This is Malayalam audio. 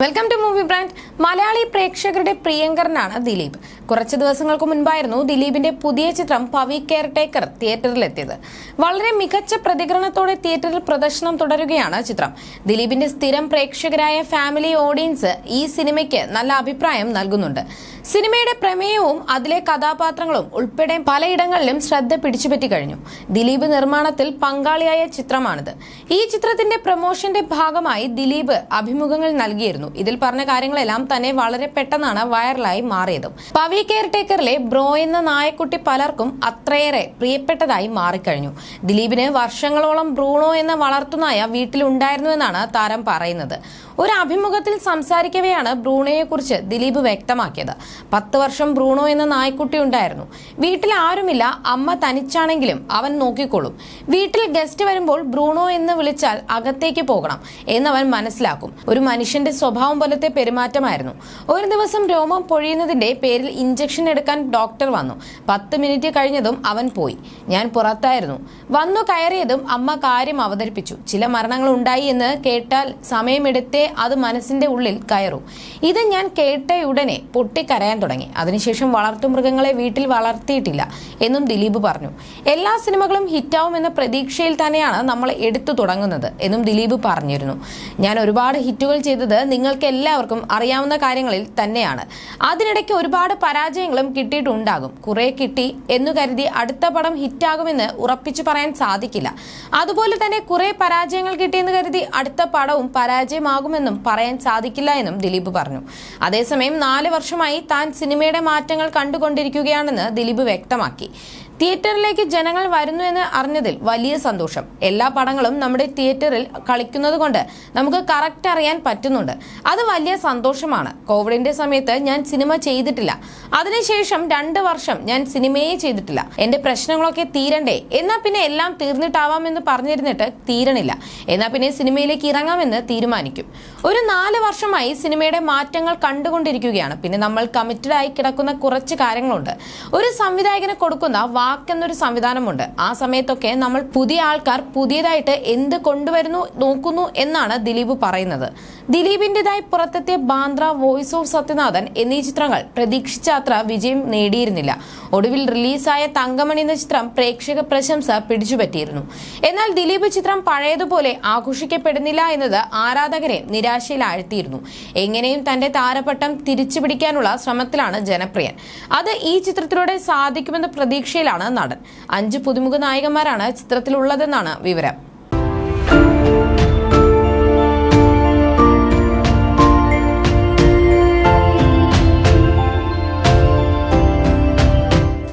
Welcome to movie brand. Malayali പ്രേക്ഷകരുടെ പ്രിയങ്കരനാണ് ദിലീപ്. കുറച്ച് ദിവസങ്ങൾക്ക് മുൻപായിരുന്നു ദിലീപിന്റെ പുതിയ ചിത്രം പവി കെയർ ടേക്കർ തിയേറ്ററിലെത്തിയത്. വളരെ മികച്ച പ്രതികരണത്തോടെ തിയേറ്ററിൽ പ്രദർശനം തുടരുകയാണ് ചിത്രം. ദിലീപിന്റെ സ്ഥിരം പ്രേക്ഷകരായ ഫാമിലി ഓഡിയൻസ് ഈ സിനിമയ്ക്ക് നല്ല അഭിപ്രായം നൽകുന്നുണ്ട്. സിനിമയുടെ പ്രമേയവും അതിലെ കഥാപാത്രങ്ങളും ഉൾപ്പെടെ പലയിടങ്ങളിലും ശ്രദ്ധ പിടിച്ചുപറ്റി കഴിഞ്ഞു. ദിലീപ് നിർമ്മാണത്തിൽ പങ്കാളിയായ ചിത്രമാണിത്. ഈ ചിത്രത്തിന്റെ പ്രമോഷന്റെ ഭാഗമായി ദിലീപ് അഭിമുഖങ്ങൾ നൽകിയിരുന്നു. ഇതിൽ പറഞ്ഞ കാര്യങ്ങളെല്ലാം തന്നെ വളരെ പെട്ടെന്നാണ് വൈറലായി മാറിയതും. പവി കെയർ ടേക്കറിലെ ബ്രോ എന്ന നായക്കുട്ടി പലർക്കും അത്രയേറെ പ്രിയപ്പെട്ടതായി മാറിക്കഴിഞ്ഞു. ദിലീപിന് വർഷങ്ങളോളം ബ്രൂണോ എന്ന വളർത്തുനായ വീട്ടിലുണ്ടായിരുന്നുവെന്നാണ് താരം പറയുന്നത്. ഒരു അഭിമുഖത്തിൽ സംസാരിക്കവെയാണ് ബ്രൂണോയെ കുറിച്ച് ദിലീപ് വ്യക്തമാക്കിയത്. 10 വർഷം ബ്രൂണോ എന്ന നായ്ക്കുട്ടി ഉണ്ടായിരുന്നു. വീട്ടിൽ ആരുമില്ല, അമ്മ തനിച്ചാണെങ്കിലും അവൻ നോക്കിക്കോളും. വീട്ടിൽ ഗസ്റ്റ് വരുമ്പോൾ ബ്രൂണോ എന്ന് വിളിച്ചാൽ അകത്തേക്ക് പോകണം എന്നവൻ മനസ്സിലാക്കും. ഒരു മനുഷ്യന്റെ സ്വഭാവം പോലത്തെ പെരുമാറ്റമായിരുന്നു. ഒരു ദിവസം രോമം പൊഴിയുന്നതിന്റെ പേരിൽ ഇഞ്ചക്ഷൻ എടുക്കാൻ ഡോക്ടർ വന്നു. 10 മിനിറ്റ് കഴിഞ്ഞതും അവൻ പോയി. ഞാൻ പുറത്തായിരുന്നു. വന്നു കയറിയതും അമ്മ കാര്യം അവതരിപ്പിച്ചു. ചില മരണങ്ങൾ ഉണ്ടായി എന്ന് കേട്ടാൽ സമയമെടുത്തേ അത് മനസ്സിന്റെ ഉള്ളിൽ കയറൂ. ഇത് ഞാൻ കേട്ടയുടനെ പൊട്ടിക്കരയാൻ തുടങ്ങി. അതിനുശേഷം വളർത്തുമൃഗങ്ങളെ വീട്ടിൽ വളർത്തിയിട്ടില്ല എന്നും ദിലീപ് പറഞ്ഞു. എല്ലാ സിനിമകളും ഹിറ്റാവുമെന്ന പ്രതീക്ഷയിൽ തന്നെയാണ് നമ്മൾ എടുത്തു തുടങ്ങുന്നത് എന്നും ദിലീപ് പറഞ്ഞിരുന്നു. ഞാൻ ഒരുപാട് ഹിറ്റുകൾ ചെയ്തത് നിങ്ങൾക്ക് എല്ലാവർക്കും അറിയാവുന്ന കാര്യങ്ങളിൽ തന്നെയാണ്. അതിനിടയ്ക്ക് ഒരുപാട് പരാജയങ്ങളും കിട്ടിയിട്ടുണ്ടാകും. കുറെ കിട്ടി എന്നു കരുതി അടുത്ത പടം ഹിറ്റാകുമെന്ന് ഉറപ്പിച്ചു പറയാൻ സാധിക്കില്ല. അതുപോലെ തന്നെ കുറെ പരാജയങ്ങൾ കിട്ടിയെന്ന് കരുതി അടുത്ത പടവും പരാജയമാകുമെന്നും പറയാൻ സാധിക്കില്ല എന്നും ദിലീപ് പറഞ്ഞു. അതേസമയം 4 വർഷമായി താൻ സിനിമയുടെ മാറ്റങ്ങൾ കണ്ടുകൊണ്ടിരിക്കുകയാണെന്ന് ദിലീപ് വ്യക്തമാക്കി. തിയേറ്ററിലേക്ക് ജനങ്ങൾ വരുന്നു എന്ന് അറിഞ്ഞതിൽ വലിയ സന്തോഷം. എല്ലാ പടങ്ങളും നമ്മുടെ തിയേറ്ററിൽ കളിക്കുന്നത് കൊണ്ട് നമുക്ക് കറക്റ്റ് അറിയാൻ പറ്റുന്നുണ്ട്. അത് വലിയ സന്തോഷമാണ്. കോവിഡിന്റെ സമയത്ത് ഞാൻ സിനിമ ചെയ്തിട്ടില്ല. അതിനുശേഷം 2 വർഷം ഞാൻ സിനിമയെ ചെയ്തിട്ടില്ല. എന്റെ പ്രശ്നങ്ങളൊക്കെ തീരണ്ടേ, എന്നാ പിന്നെ എല്ലാം തീർന്നിട്ടാവാമെന്ന് പറഞ്ഞിരുന്നിട്ട് തീരണില്ല. എന്നാ പിന്നെ സിനിമയിലേക്ക് ഇറങ്ങാമെന്ന് തീരുമാനിക്കും. ഒരു 4 വർഷമായി സിനിമയുടെ മാറ്റങ്ങൾ കണ്ടുകൊണ്ടിരിക്കുകയാണ്. പിന്നെ നമ്മൾ കമ്മിറ്റഡ് ആയി കിടക്കുന്ന കുറച്ച് കാര്യങ്ങളുണ്ട്. ഒരു സംവിധായകന് കൊടുക്കുന്ന വാക്കെന്നൊരു സംവിധാനമുണ്ട്. ആ സമയത്തൊക്കെ നമ്മൾ പുതിയ ആൾക്കാർ പുതിയതായിട്ട് എന്ത് കൊണ്ടുവരുന്നു നോക്കുന്നു എന്നാണ് ദിലീപ് പറയുന്നത്. ദിലീപിന്റേതായി പുറത്തെത്തിയ ബാന്ദ്ര, വോയിസ് ഓഫ് സത്യനാഥൻ എന്നീ ചിത്രങ്ങൾ പ്രതീക്ഷിച്ച അത്ര വിജയം നേടിയിരുന്നില്ല. ഒടുവിൽ റിലീസായ തങ്കമണി എന്ന ചിത്രം പ്രേക്ഷക പ്രശംസ പിടിച്ചുപറ്റിയിരുന്നു. എന്നാൽ ദിലീപ് ചിത്രം പഴയതുപോലെ ആഘോഷിക്കപ്പെടുന്നില്ല എന്നത് ആരാധകരെ നിരാശയിലാഴ്ത്തിയിരുന്നു. എങ്ങനെയും തന്റെ താരപട്ടം തിരിച്ചുപിടിക്കാനുള്ള ശ്രമത്തിലാണ് ജനപ്രിയൻ. അത് ഈ ചിത്രത്തിലൂടെ സാധിക്കുമെന്ന പ്രതീക്ഷയിലാണ് നടൻ. 5 പുതുമുഖ നായകന്മാരാണ് ചിത്രത്തിലുള്ളതെന്നാണ് വിവരം.